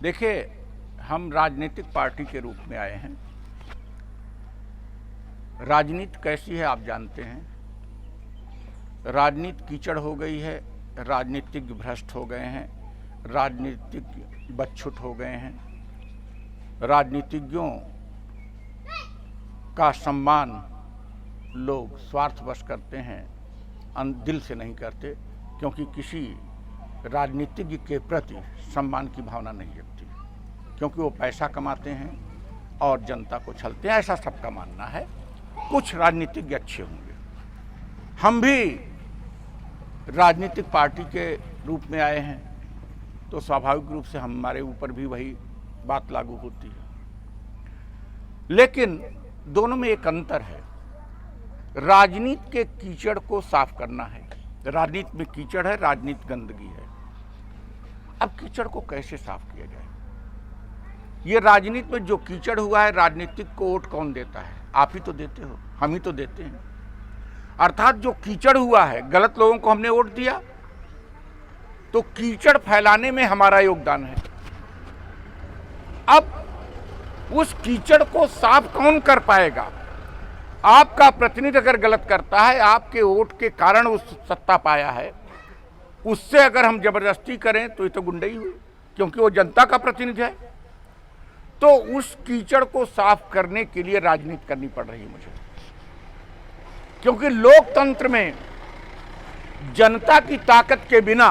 देखिए, हम राजनीतिक पार्टी के रूप में आए हैं। राजनीति कैसी है आप जानते हैं। राजनीति कीचड़ हो गई है, राजनीतिज्ञ भ्रष्ट हो गए हैं, राजनीतिक बदछुट हो गए हैं। राजनीतिज्ञों का सम्मान लोग स्वार्थवश करते हैं, दिल से नहीं करते, क्योंकि किसी राजनीतिज्ञ के प्रति सम्मान की भावना नहीं जगती, क्योंकि वो पैसा कमाते हैं और जनता को छलते हैं, ऐसा सबका मानना है। कुछ राजनीतिज्ञ अच्छे होंगे। हम भी राजनीतिक पार्टी के रूप में आए हैं, तो स्वाभाविक रूप से हमारे ऊपर भी वही बात लागू होती है। लेकिन दोनों में एक अंतर है। राजनीति के कीचड़ को साफ करना है। राजनीति में कीचड़ है, राजनीति गंदगी है। अब कीचड़ को कैसे साफ किया जाए? ये राजनीति में जो कीचड़ हुआ है, राजनीतिक को वोट कौन देता है? आप ही तो देते हो, हम ही तो देते हैं। अर्थात जो कीचड़ हुआ है, गलत लोगों को हमने वोट दिया, तो कीचड़ फैलाने में हमारा योगदान है। अब उस कीचड़ को साफ कौन कर पाएगा? आपका प्रतिनिधि अगर गलत करता है, आपके वोट के कारण उस सत्ता पाया है, उससे अगर हम जबरदस्ती करें तो ये तो गुंडई हुई, क्योंकि वो जनता का प्रतिनिधि है। तो उस कीचड़ को साफ करने के लिए राजनीति करनी पड़ रही है मुझे, क्योंकि लोकतंत्र में जनता की ताकत के बिना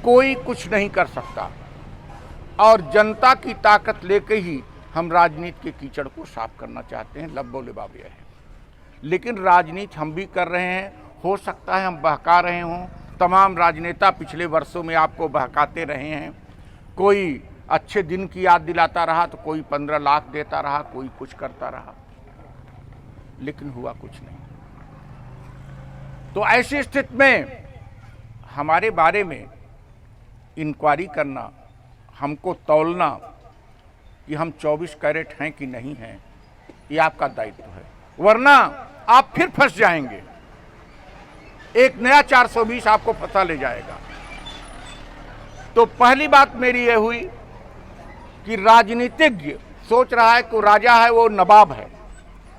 कोई कुछ नहीं कर सकता, और जनता की ताकत लेके ही हम राजनीति के कीचड़ को साफ करना चाहते हैं। लब्बो लिबाबिया है। लेकिन राजनीति हम भी कर रहे हैं। हो सकता है हम बहका रहे हों। तमाम राजनेता पिछले वर्षों में आपको बहकाते रहे हैं। कोई अच्छे दिन की याद दिलाता रहा, तो कोई 15 लाख देता रहा, कोई कुछ करता रहा, लेकिन हुआ कुछ नहीं। तो ऐसी स्थिति में हमारे बारे में इंक्वायरी करना, हमको तौलना कि हम 24 कैरेट हैं कि नहीं हैं, ये आपका दायित्व है। वरना आप फिर फंस जाएंगे। एक नया 420 आपको फंसा ले जाएगा। तो पहली बात मेरी यह हुई कि राजनीतिज्ञ सोच रहा है कि राजा है वो नवाब है,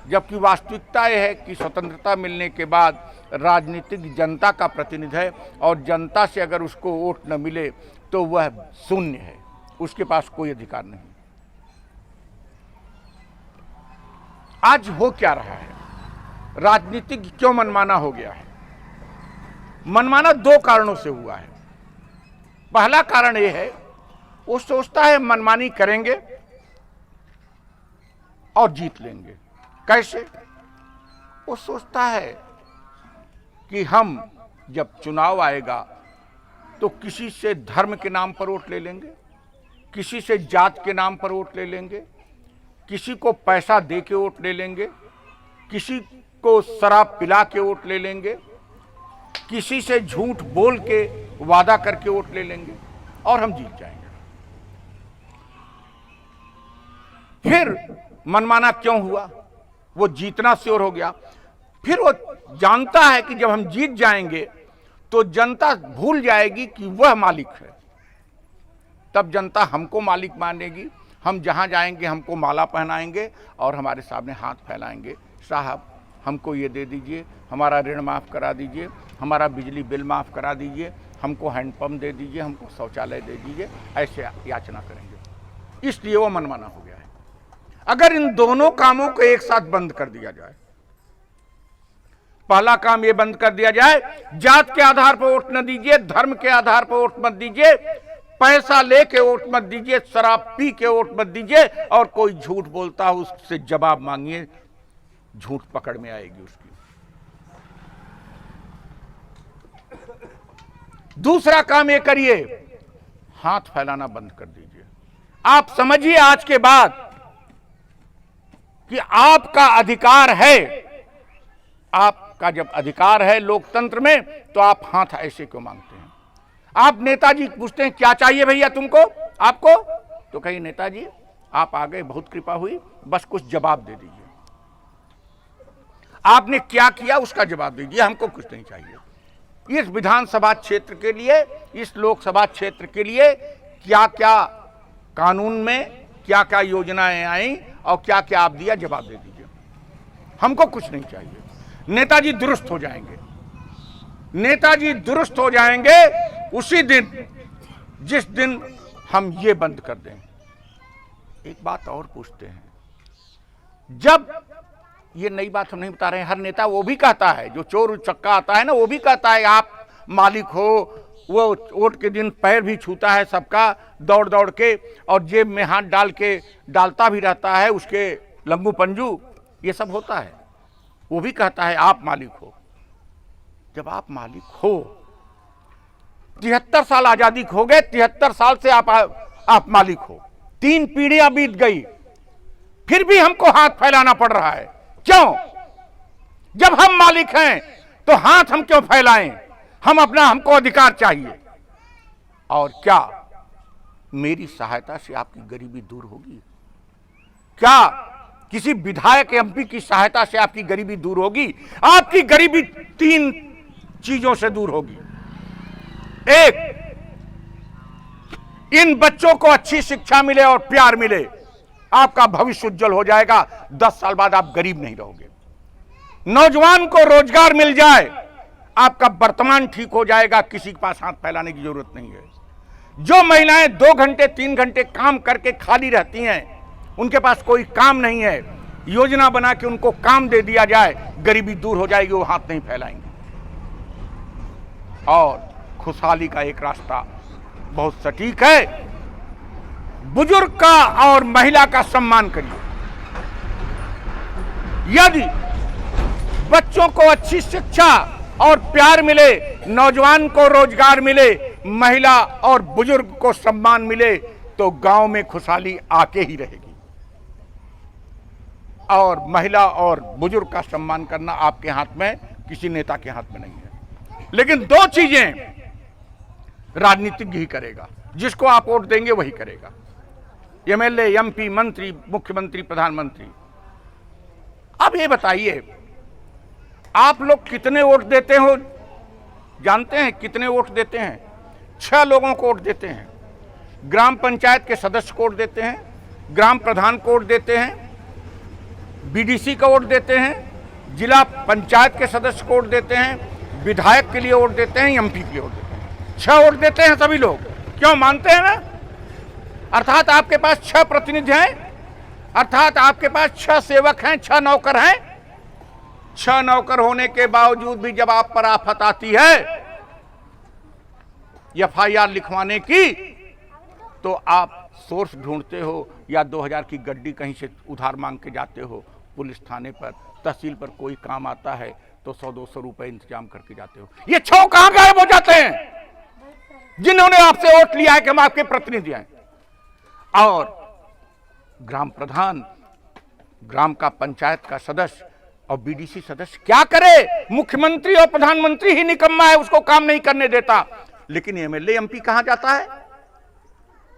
जबकि वास्तविकता यह है कि स्वतंत्रता मिलने के बाद राजनीतिज्ञ जनता का प्रतिनिधि है, और जनता से अगर उसको वोट न मिले तो वह शून्य है, उसके पास कोई अधिकार नहीं। आज हो क्या रहा है? राजनीतिज्ञ क्यों मनमाना हो गया है? मनमाना दो कारणों से हुआ है। पहला कारण यह है, वो सोचता है मनमानी करेंगे और जीत लेंगे। कैसे? वो सोचता है कि हम जब चुनाव आएगा तो किसी से धर्म के नाम पर वोट ले लेंगे, किसी से जात के नाम पर वोट ले लेंगे, किसी को पैसा दे के वोट ले लेंगे, किसी को शराब पिला के वोट ले लेंगे, किसी से झूठ बोल के वादा करके वोट ले लेंगे और हम जीत जाएंगे। फिर मनमाना क्यों हुआ? वो जीतना श्योर हो गया। फिर वो जानता है कि जब हम जीत जाएंगे तो जनता भूल जाएगी कि वह मालिक है। तब जनता हमको मालिक मानेगी। हम जहां जाएंगे हमको माला पहनाएंगे और हमारे सामने हाथ फैलाएंगे, साहब हमको ये दे दीजिए, हमारा ऋण माफ़ करा दीजिए, हमारा बिजली बिल माफ़ करा दीजिए, हमको हैंडपंप दे दीजिए, हमको शौचालय दे दीजिए, ऐसे याचना करेंगे। इसलिए वो मनमाना हो गया है। अगर इन दोनों कामों को एक साथ बंद कर दिया जाए, पहला काम ये बंद कर दिया जाए, जात के आधार पर वोट न दीजिए, धर्म के आधार पर वोट मत दीजिए, पैसा लेके वोट मत दीजिए, शराब पी के वोट मत दीजिए, और कोई झूठ बोलता है उससे जवाब मांगिए, झूठ पकड़ में आएगी उसकी। दूसरा काम ये करिए, हाथ फैलाना बंद कर दीजिए। आप समझिए आज के बाद कि आपका अधिकार है। आपका जब अधिकार है लोकतंत्र में, तो आप हाथ ऐसे क्यों मांगते हैं? आप नेताजी पूछते हैं क्या चाहिए भैया तुमको, आपको, तो कहिए नेताजी आप आ गए, बहुत कृपा हुई, बस कुछ जवाब दे दीजिए। आपने क्या किया उसका जवाब दीजिए, हमको कुछ नहीं चाहिए। इस विधानसभा क्षेत्र के लिए, इस लोकसभा क्षेत्र के लिए क्या क्या कानून में क्या क्या योजनाएं आई और क्या क्या आप दिया, जवाब दे दीजिए। हमको कुछ नहीं चाहिए। नेताजी दुरुस्त हो जाएंगे, नेताजी दुरुस्त हो जाएंगे उसी दिन जिस दिन हम ये बंद कर दें। एक बात और पूछते हैं, जब ये नई बात हम नहीं बता रहे हैं, हर नेता वो भी कहता है, जो चोर उचक्का आता है ना, वो भी कहता है आप मालिक हो। वो वोट के दिन पैर भी छूता है सबका दौड़ दौड़ के, और जेब में हाथ डाल के डालता भी रहता है उसके लंबू पंजू, ये सब होता है। वो भी कहता है आप मालिक हो। जब आप मालिक हो, 73 साल आजादी हो गए, 73 साल से आप मालिक हो, 3 पीढ़ियां बीत गई, फिर भी हमको हाथ फैलाना पड़ रहा है। क्यों? जब हम मालिक हैं तो हाथ हम क्यों फैलाएं? हमको अधिकार चाहिए। और क्या मेरी सहायता से आपकी गरीबी दूर होगी? क्या किसी विधायक एमपी की सहायता से आपकी गरीबी दूर होगी? आपकी गरीबी 3 चीजों से दूर होगी। एक, इन बच्चों को अच्छी शिक्षा मिले और प्यार मिले, आपका भविष्य उज्जवल हो जाएगा। 10 साल बाद आप गरीब नहीं रहोगे। नौजवान को रोजगार मिल जाए, आपका वर्तमान ठीक हो जाएगा, किसी के पास हाथ फैलाने की जरूरत नहीं है। जो महिलाएं 2 घंटे 3 घंटे काम करके खाली रहती हैं, उनके पास कोई काम नहीं है, योजना बना के उनको काम दे दिया जाए, गरीबी दूर हो जाएगी, वो हाथ नहीं फैलाएंगे। और खुशहाली का एक रास्ता बहुत सटीक है, बुजुर्ग का और महिला का सम्मान करिए। यदि बच्चों को अच्छी शिक्षा और प्यार मिले, नौजवान को रोजगार मिले, महिला और बुजुर्ग को सम्मान मिले, तो गांव में खुशहाली आके ही रहेगी। और महिला और बुजुर्ग का सम्मान करना आपके हाथ में, किसी नेता के हाथ में नहीं है। लेकिन 2 चीजें राजनीतिज्ञ ही करेगा, जिसको आप वोट देंगे वही करेगा। एमएलए, एमपी, मंत्री, मुख्यमंत्री, प्रधानमंत्री। अब ये बताइए, आप लोग कितने वोट देते हो? जानते हैं कितने वोट देते हैं? 6 लोगों को वोट देते हैं। ग्राम पंचायत के सदस्य को वोट देते हैं, ग्राम प्रधान को वोट देते हैं, बीडीसी का वोट देते हैं, जिला पंचायत के सदस्य को वोट देते हैं, विधायक के लिए वोट देते हैं, एमपी के लिए वोट देते हैं। 6 वोट देते हैं सभी लोग। क्यों? मानते हैं ना? अर्थात आपके पास 6 प्रतिनिधि हैं, अर्थात आपके पास 6 सेवक हैं, 6 नौकर हैं। 6 नौकर होने के बावजूद भी जब आप पर आफत आती है एफआईआर लिखवाने की, तो आप सोर्स ढूंढते हो या 2000 की गड्डी कहीं से उधार मांग के जाते हो पुलिस थाने पर, तहसील पर कोई काम आता है तो 100-200 रुपए इंतजाम करके जाते हो। ये 6 कहां गायब हो जाते हैं जिन्होंने आपसे वोट लिया है कि हम आपके प्रतिनिधि हैं? और ग्राम प्रधान, ग्राम का पंचायत का सदस्य और बीडीसी सदस्य क्या करे? मुख्यमंत्री और प्रधानमंत्री ही निकम्मा है, उसको काम नहीं करने देता। लेकिन एमएलए, एमपी कहां जाता है?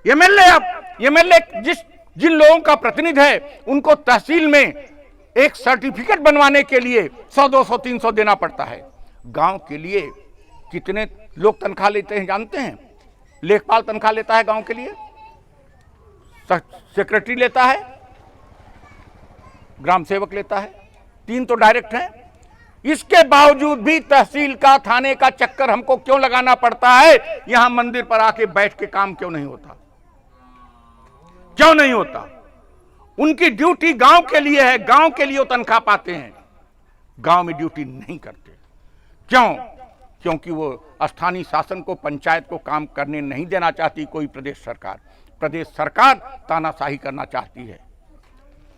एमएलए जिन लोगों का प्रतिनिधि है, उनको तहसील में एक सर्टिफिकेट बनवाने के लिए 100-200-300 देना पड़ता है। गांव के लिए कितने लोग तनख्वाह लेते हैं जानते हैं? लेखपाल तनख्वाह लेता है गांव के लिए, सेक्रेटरी लेता है, ग्राम सेवक लेता है, 3 तो डायरेक्ट हैं। इसके बावजूद भी तहसील का, थाने का चक्कर हमको क्यों लगाना पड़ता है? यहां मंदिर पर आके बैठ के काम क्यों नहीं होता? क्यों नहीं होता? उनकी ड्यूटी गांव के लिए है, गांव के लिए वो तनख्वाह पाते हैं, गांव में ड्यूटी नहीं करते। क्यों? क्योंकि वो स्थानीय शासन को, पंचायत को काम करने नहीं देना चाहती कोई प्रदेश सरकार। प्रदेश सरकार तानाशाही करना चाहती है।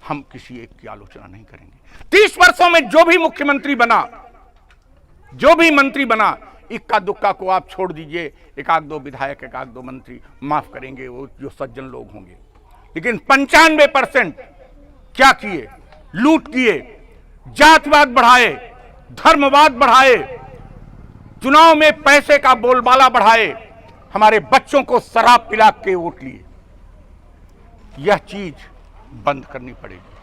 हम किसी एक की आलोचना नहीं करेंगे। 30 वर्षों में जो भी मुख्यमंत्री बना, जो भी मंत्री बना, इक्का दुक्का को आप छोड़ दीजिए, 1-2 विधायक, 1-2 मंत्री माफ करेंगे, वो जो सज्जन लोग होंगे। लेकिन 95% क्या किए? लूट किए, जातिवाद बढ़ाए, धर्मवाद बढ़ाए, चुनाव में पैसे का बोलबाला बढ़ाए, हमारे बच्चों को शराब पिला के वोट लिए। यह चीज बंद करनी पड़ेगी।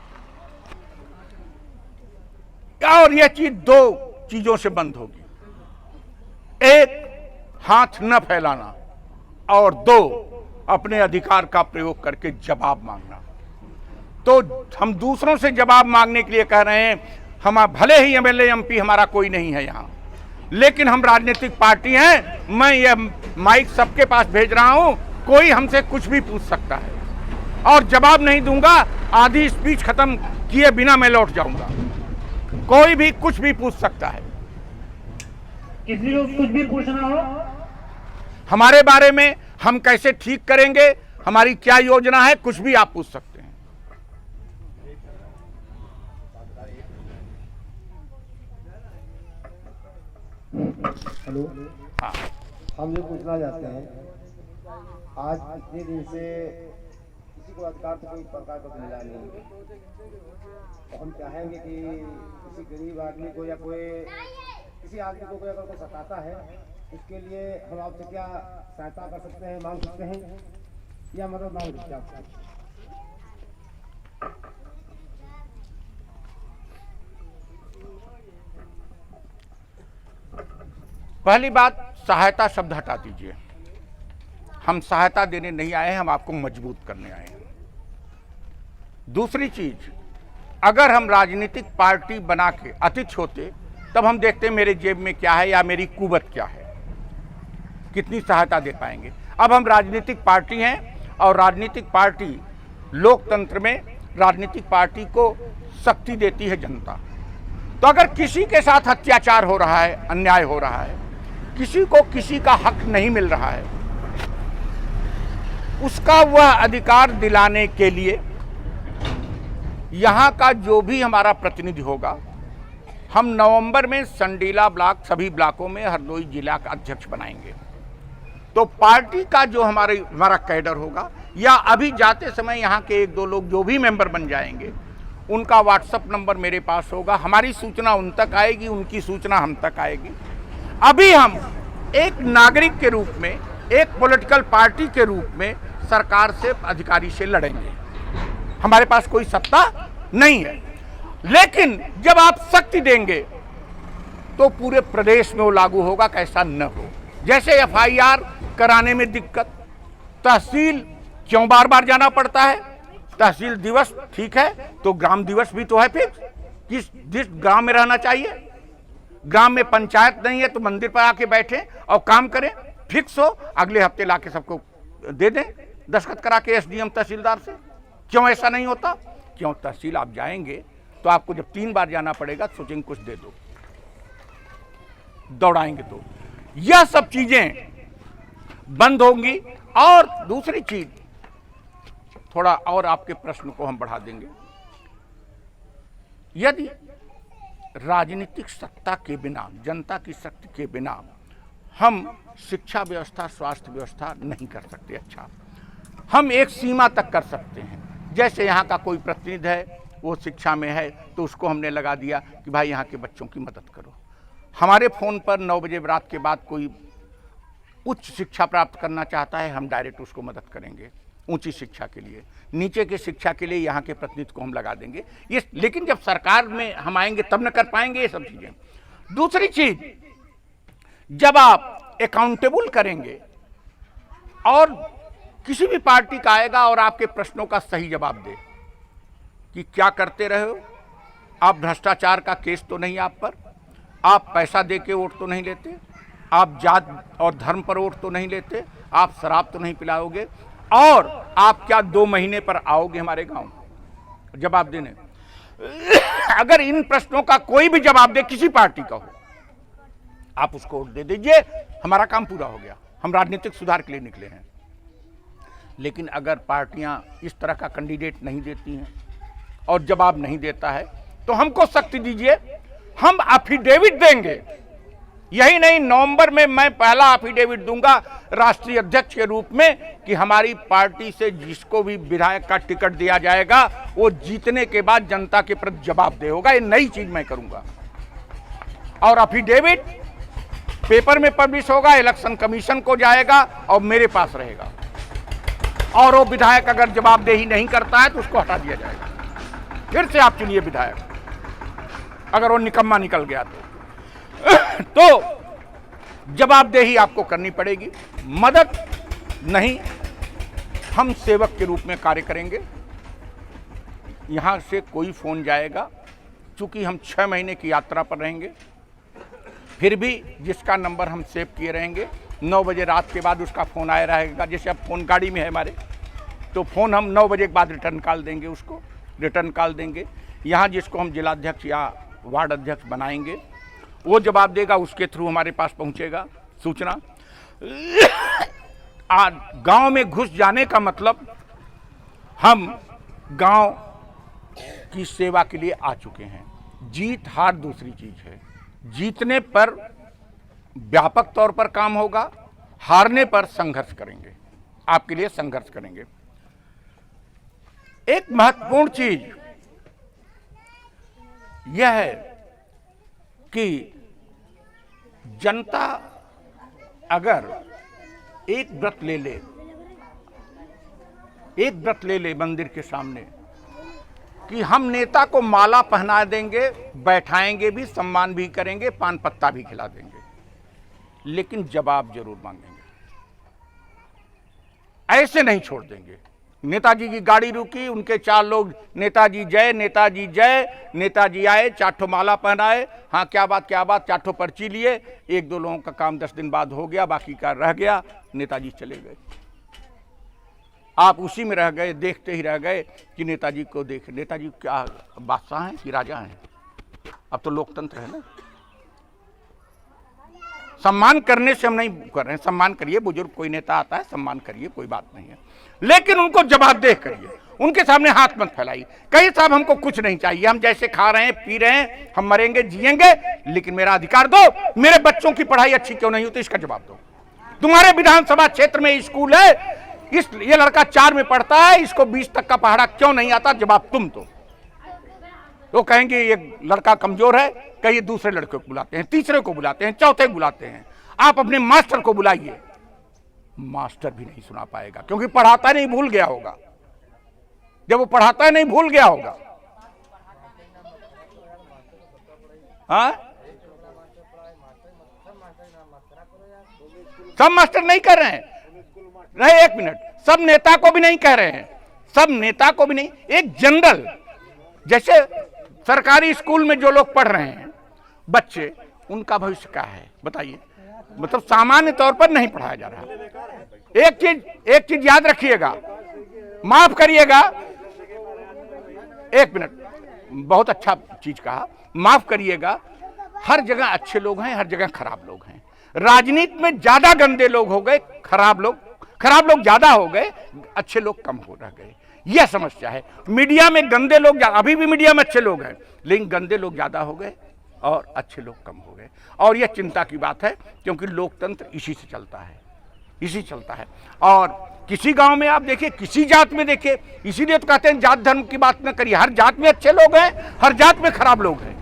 और यह चीज 2 चीजों से बंद होगी। एक, हाथ न फैलाना, और 2, अपने अधिकार का प्रयोग करके जवाब मांगना। तो हम दूसरों से जवाब मांगने के लिए कह रहे हैं, हम भले ही एमएलए एमपी हमारा कोई नहीं है यहाँ, लेकिन हम राजनीतिक पार्टी हैं। मैं ये माइक सबके पास भेज रहा हूं, कोई हमसे कुछ भी पूछ सकता है और जवाब नहीं दूंगा। आधी स्पीच खत्म किए बिना मैं लौट जाऊंगा। कोई भी कुछ भी पूछ सकता है, किसी को कुछ भी पूछना हो हमारे बारे में, हम कैसे ठीक करेंगे, हमारी क्या योजना है, कुछ भी आप पूछ सकते हैं। हेलो, हाँ, हम ये पूछना चाहते हैं, आज इतने दिन से किसी को अधिकार तो कोई प्रकार का मिला नहीं, तो हम चाहेंगे कि किसी गरीब आदमी को या कोई किसी आदमी को कोई अगर कोई सताता है, इसके लिए हम आपसे क्या सहायता कर सकते हैं, मांग सकते हैं या मदद मांग सकते हैं आपसे? पहली बात, सहायता शब्द हटा दीजिए। हम सहायता देने नहीं आए हैं, हम आपको मजबूत करने आए हैं। दूसरी चीज, अगर हम राजनीतिक पार्टी बना के अतिथि होते तब हम देखते मेरे जेब में क्या है या मेरी कुवत क्या है, कितनी सहायता दे पाएंगे। अब हम राजनीतिक पार्टी हैं और राजनीतिक पार्टी, लोकतंत्र में राजनीतिक पार्टी को शक्ति देती है जनता। तो अगर किसी के साथ अत्याचार हो रहा है, अन्याय हो रहा है, किसी को किसी का हक नहीं मिल रहा है, उसका वह अधिकार दिलाने के लिए यहाँ का जो भी हमारा प्रतिनिधि होगा, हम नवंबर में संडीला ब्लॉक, सभी ब्लॉकों में हरदोई जिला का अध्यक्ष बनाएंगे। तो पार्टी का जो हमारा कैडर होगा या अभी जाते समय यहाँ के एक दो लोग जो भी मेंबर बन जाएंगे, उनका व्हाट्सएप नंबर मेरे पास होगा। हमारी सूचना उन तक आएगी, उनकी सूचना हम तक आएगी। अभी हम एक नागरिक के रूप में, एक पॉलिटिकल पार्टी के रूप में सरकार से, अधिकारी से लड़ेंगे। हमारे पास कोई सत्ता नहीं है, लेकिन जब आप शक्ति देंगे तो पूरे प्रदेश में वो लागू होगा, कैसा न हो। जैसे एफआईआर कराने में दिक्कत, तहसील क्यों बार बार जाना पड़ता है? तहसील दिवस ठीक है, तो ग्राम दिवस भी तो है फिक्स, जिस ग्राम में रहना चाहिए। ग्राम में पंचायत नहीं है तो मंदिर पर आके बैठे और काम करें, फिक्स हो, अगले हफ्ते लाके सबको दे दें दस्तखत करा के एसडीएम तहसीलदार से। क्यों ऐसा नहीं होता? क्यों तहसील आप जाएंगे तो आपको जब 3 बार जाना पड़ेगा, सोचेंगे कुछ दे दो, दौड़ाएंगे। तो यह सब चीजें बंद होंगी। और दूसरी चीज, थोड़ा और आपके प्रश्न को हम बढ़ा देंगे। यदि राजनीतिक सत्ता के बिना, जनता की शक्ति के बिना हम शिक्षा व्यवस्था, स्वास्थ्य व्यवस्था नहीं कर सकते। अच्छा, हम एक सीमा तक कर सकते हैं। जैसे यहाँ का कोई प्रतिनिधि है, वो शिक्षा में है, तो उसको हमने लगा दिया कि भाई यहाँ के बच्चों की मदद करो। हमारे फ़ोन पर 9 बजे रात के बाद कोई उच्च शिक्षा प्राप्त करना चाहता है, हम डायरेक्ट उसको मदद करेंगे ऊंची शिक्षा के लिए। नीचे की शिक्षा के लिए यहाँ के प्रतिनिधि को हम लगा देंगे। ये, लेकिन जब सरकार में हम आएंगे तब न कर पाएंगे ये सब चीज़ें। दूसरी चीज, जब आप अकाउंटेबल करेंगे और किसी भी पार्टी का आएगा और आपके प्रश्नों का सही जवाब दे कि क्या करते रहे हो, आप भ्रष्टाचार का केस तो नहीं आप पर, आप पैसा दे के वोट तो नहीं लेते, आप जात और धर्म पर वोट तो नहीं लेते, आप शराब तो नहीं पिलाओगे, और आप क्या 2 महीने पर आओगे हमारे गांव जवाब देने? अगर इन प्रश्नों का कोई भी जवाब दे, किसी पार्टी का हो, आप उसको वोट दे दीजिए, हमारा काम पूरा हो गया। हम राजनीतिक सुधार के लिए निकले हैं। लेकिन अगर पार्टियां इस तरह का कैंडिडेट नहीं देती हैं और जवाब नहीं देता है, तो हमको शक्ति दीजिए, हम एफिडेविट देंगे। यही नहीं, नवंबर में मैं पहला एफिडेविट दूंगा राष्ट्रीय अध्यक्ष के रूप में कि हमारी पार्टी से जिसको भी विधायक का टिकट दिया जाएगा, वो जीतने के बाद जनता के प्रति जवाबदेह होगा। ये नई चीज मैं करूंगा। और एफिडेविट पेपर में पब्लिश होगा, इलेक्शन कमीशन को जाएगा और मेरे पास रहेगा। और वो विधायक अगर जवाबदेही नहीं करता है तो उसको हटा दिया जाएगा। फिर से आप चुनिए विधायक, अगर वो निकम्मा निकल गया तो जवाबदेही आपको करनी पड़ेगी। मदद नहीं, हम सेवक के रूप में कार्य करेंगे। यहाँ से कोई फ़ोन जाएगा, चूँकि हम 6 महीने की यात्रा पर रहेंगे, फिर भी जिसका नंबर हम सेव किए रहेंगे 9 बजे रात के बाद उसका फ़ोन आया रहेगा। जैसे अब फ़ोन गाड़ी में है हमारे, तो फ़ोन हम 9 बजे के बाद रिटर्न कॉल देंगे, उसको रिटर्न कॉल देंगे। यहाँ जिसको हम जिलाध्यक्ष या वार्ड अध्यक्ष बनाएंगे वो जवाब देगा, उसके थ्रू हमारे पास पहुँचेगा सूचना। गांव में घुस जाने का मतलब हम गांव की सेवा के लिए आ चुके हैं। जीत हार दूसरी चीज है। जीतने पर व्यापक तौर पर काम होगा, हारने पर संघर्ष करेंगे, आपके लिए संघर्ष करेंगे। एक महत्वपूर्ण चीज यह है कि जनता अगर एक व्रत ले ले मंदिर के सामने कि हम नेता को माला पहना देंगे, बैठाएंगे भी, सम्मान भी करेंगे, पान पत्ता भी खिला देंगे, लेकिन जवाब जरूर मांगेंगे। ऐसे नहीं छोड़ देंगे। नेताजी की गाड़ी रुकी, उनके 4 लोग नेताजी जय, नेताजी जय, नेताजी आए, 4 ठो माला पहनाए, हाँ क्या बात 4 ठो पर्ची लिए, 1-2 लोगों का काम 10 दिन बाद हो गया, बाकी का रह गया, नेताजी चले गए। आप उसी में रह गए, देखते ही रह गए कि नेताजी को देख, नेताजी क्या बादशाह हैं कि राजा हैं? अब तो लोकतंत्र है ना। सम्मान करने से हम नहीं कर रहे हैं, सम्मान करिए, बुजुर्ग कोई नेता आता है सम्मान करिए, कोई बात नहीं है, लेकिन उनको जवाबदेह करिए, उनके सामने हाथ मत फैलाइए। कहीं साहब हमको कुछ नहीं चाहिए, हम जैसे खा रहे हैं पी रहे हैं, हम मरेंगे जिएंगे, लेकिन मेरा अधिकार दो। मेरे बच्चों की पढ़ाई अच्छी क्यों नहीं होती, इसका जवाब दो। तुम्हारे विधानसभा क्षेत्र में स्कूल है, ये लड़का 4 में पढ़ता है, इसको 20 तक का पहाड़ा क्यों नहीं आता, जवाब तुम दो। तो कहेंगे ये लड़का कमजोर है, कहीं दूसरे लड़के को बुलाते हैं, तीसरे को बुलाते हैं, चौथे को बुलाते हैं। आप अपने मास्टर को बुलाइए, मास्टर भी नहीं सुना पाएगा, क्योंकि पढ़ाता नहीं, भूल गया होगा। जब वो पढ़ाता नहीं, भूल गया होगा। हाँ, सब मास्टर नहीं कर रहे हैं, नहीं, 1 मिनट, सब नेता को भी नहीं कह रहे हैं, सब नेता को भी नहीं। एक जनरल, जैसे सरकारी स्कूल में जो लोग पढ़ रहे हैं बच्चे, उनका भविष्य क्या है बताइए? मतलब सामान्य तौर पर नहीं पढ़ाया जा रहा। एक चीज याद रखिएगा, माफ करिएगा, 1 मिनट, बहुत अच्छा चीज कहा, माफ करिएगा। हर जगह अच्छे लोग हैं, हर जगह खराब लोग हैं। राजनीति में ज्यादा गंदे लोग हो गए, खराब लोग ज्यादा हो गए, अच्छे लोग कम हो रह गए। यह समस्या है। मीडिया में गंदे लोग, अभी भी मीडिया में अच्छे लोग हैं, लेकिन गंदे लोग ज्यादा हो गए और अच्छे लोग कम हो गए। और यह चिंता की बात है, क्योंकि लोकतंत्र इसी से चलता है, और किसी गांव में आप देखिए, किसी जात में देखिए, इसीलिए तो कहते हैं जात धर्म की बात न करिए। हर जात में अच्छे लोग हैं, हर जात में खराब लोग हैं।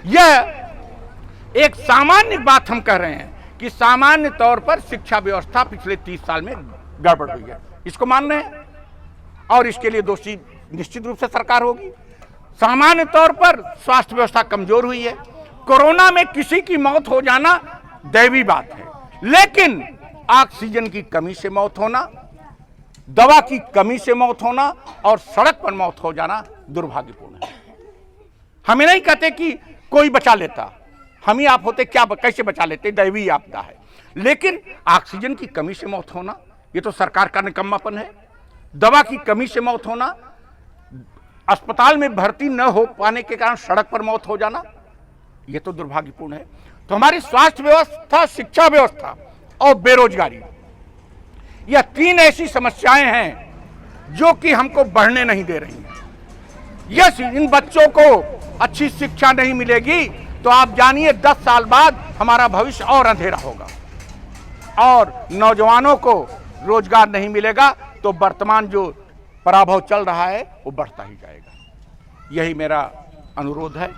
यह एक सामान्य बात हम कह रहे हैं कि सामान्य तौर पर शिक्षा व्यवस्था पिछले 30 साल में गड़बड़ हुई है, इसको मान रहे हैं, और इसके लिए दोषी निश्चित रूप से सरकार होगी। सामान्य तौर पर स्वास्थ्य व्यवस्था कमजोर हुई है। कोरोना में किसी की मौत हो जाना दैवी बात है, लेकिन ऑक्सीजन की कमी से मौत होना, दवा की कमी से मौत होना और सड़क पर मौत हो जाना दुर्भाग्यपूर्ण है। हमें नहीं कहते कि कोई बचा लेता, हम ही आप होते क्या कैसे बचा लेते, दैवीय आपदा है, लेकिन ऑक्सीजन की कमी से मौत होना, ये तो सरकार का निकम्मापन है। दवा की कमी से मौत होना, अस्पताल में भर्ती न हो पाने के कारण सड़क पर मौत हो जाना, यह तो दुर्भाग्यपूर्ण है। तो हमारी स्वास्थ्य व्यवस्था, शिक्षा व्यवस्था और बेरोजगारी, यह 3 ऐसी समस्याएं हैं जो कि हमको बढ़ने नहीं दे रही हैं। यस, इन बच्चों को अच्छी शिक्षा नहीं मिलेगी तो आप जानिए 10 साल बाद हमारा भविष्य और अंधेरा होगा, और नौजवानों को रोजगार नहीं मिलेगा तो वर्तमान जो पराभव चल रहा है वो बढ़ता ही जाएगा। यही मेरा अनुरोध है।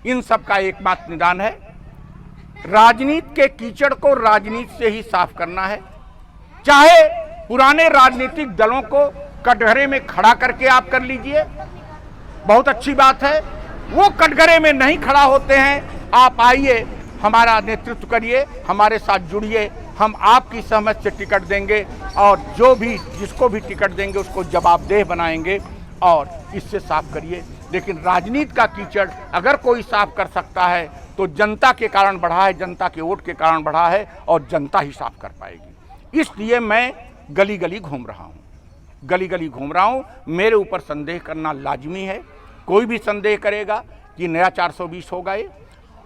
इन सब का एकमात्र निदान है, राजनीति के कीचड़ को राजनीति से ही साफ करना है। चाहे पुराने राजनीतिक दलों को कटघरे में खड़ा करके आप कर लीजिए, बहुत अच्छी बात है। वो कटघरे में नहीं खड़ा होते हैं, आप आइए, हमारा नेतृत्व करिए, हमारे साथ जुड़िए, हम आपकी सहमत से टिकट देंगे और जो भी जिसको भी टिकट देंगे उसको जवाबदेह बनाएंगे और इससे साफ करिए। लेकिन राजनीति का कीचड़ अगर कोई साफ कर सकता है तो जनता के कारण बढ़ा है, जनता के वोट के कारण बढ़ा है और जनता ही साफ कर पाएगी। इसलिए मैं गली गली घूम रहा हूँ, गली गली घूम रहा हूँ। मेरे ऊपर संदेह करना लाजमी है। कोई भी संदेह करेगा कि नया 420 होगा ये,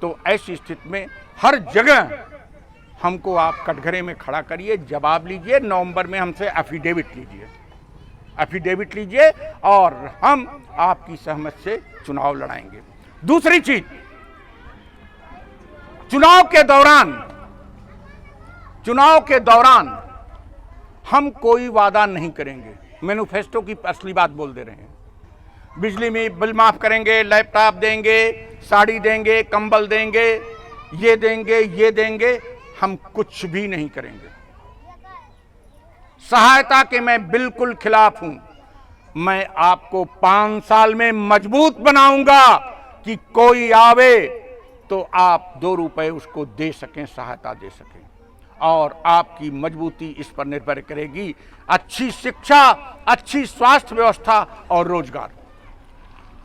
तो ऐसी स्थिति में हर जगह हमको आप कटघरे में खड़ा करिए, जवाब लीजिए। नवंबर में हमसे एफिडेविट लीजिए, एफिडेविट लीजिए और हम आपकी सहमत से चुनाव लड़ाएंगे। दूसरी चीज, चुनाव के दौरान हम कोई वादा नहीं करेंगे। मैनिफेस्टो की असली बात बोल दे रहे हैं। बिजली में बिल माफ करेंगे, लैपटॉप देंगे, साड़ी देंगे, कंबल देंगे, ये देंगे, ये देंगे। हम कुछ भी नहीं करेंगे। सहायता के मैं बिल्कुल खिलाफ हूं। मैं आपको 5 साल में मजबूत बनाऊंगा कि कोई आवे तो आप 2 रुपए उसको दे सकें, सहायता दे सकें। और आपकी मजबूती इस पर निर्भर करेगी अच्छी शिक्षा, अच्छी स्वास्थ्य व्यवस्था और रोजगार।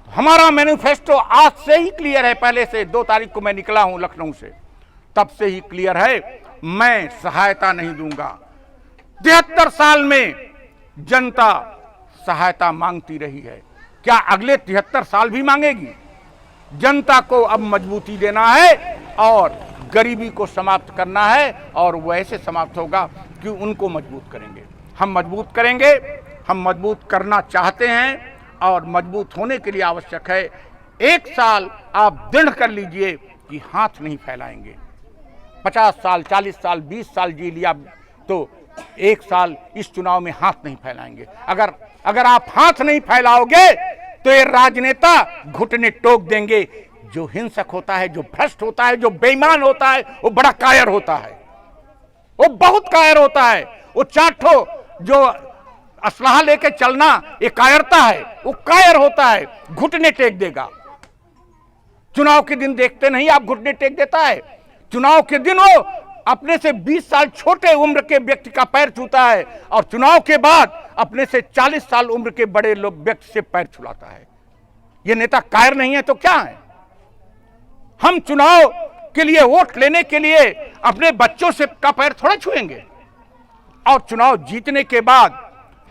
हमारा मैनिफेस्टो आज से ही क्लियर है। पहले से 2 तारीख को मैं निकला हूं लखनऊ से, तब से ही क्लियर है। मैं सहायता नहीं दूंगा। 73 साल में जनता सहायता मांगती रही है, क्या अगले 73 साल भी मांगेगी? जनता को अब मजबूती देना है और गरीबी को समाप्त करना है और वैसे समाप्त होगा कि उनको मजबूत करेंगे। हम मजबूत करेंगे, हम मजबूत करना चाहते हैं और मजबूत होने के लिए आवश्यक है 1 साल आप दृढ़ कर लीजिए कि हाथ नहीं फैलाएंगे। 50 साल, 40 साल, 20 साल जी लिया तो 1 साल इस चुनाव में हाथ नहीं फैलाएंगे। अगर आप हाथ नहीं फैलाओगे तो ये राजनेता घुटने टोक देंगे। जो हिंसक होता है, जो भ्रष्ट होता है, जो बेईमान होता है, वो बड़ा कायर होता है, वो बहुत कायर होता है। वो चाठो जो असलाह लेके चलना ये कायरता है, वो कायर होता है, घुटने टेक देगा। चुनाव के दिन देखते नहीं आप, घुटने टेक देता है। चुनाव के दिन वो अपने से 20 साल छोटे उम्र के व्यक्ति का पैर छूता है और चुनाव के बाद अपने से 40 साल उम्र के बड़े लोग व्यक्ति से पैर छुलाता है। ये नेता कायर नहीं है तो क्या है? हम चुनाव के लिए वोट लेने के लिए अपने बच्चों से का पैर थोड़ा छुएंगे और चुनाव जीतने के बाद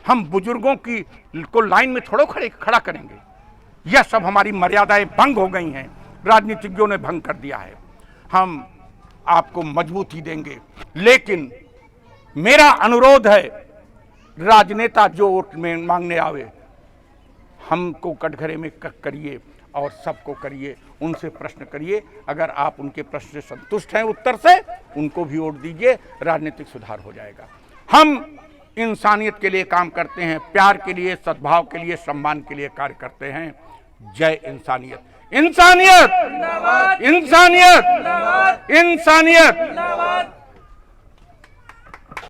हम बुजुर्गों को लाइन में थोड़ा खड़ा करेंगे। यह सब हमारी मर्यादाएं भंग हो गई हैं, राजनीतिज्ञों ने भंग कर दिया है। हम आपको मजबूती देंगे, लेकिन मेरा अनुरोध है राजनेता जो वोट में मांगने आवे, हमको कटघरे में करिए और सबको करिए, उनसे प्रश्न करिए। अगर आप उनके प्रश्न से संतुष्ट हैं उत्तर से, उनको भी वोट दीजिए, राजनीतिक सुधार हो जाएगा। हम इंसानियत के लिए काम करते हैं, प्यार के लिए, सद्भाव के लिए, सम्मान के लिए कार्य करते हैं। जय इंसानियत, इंसानियत, इंसानियत, इंसानियत।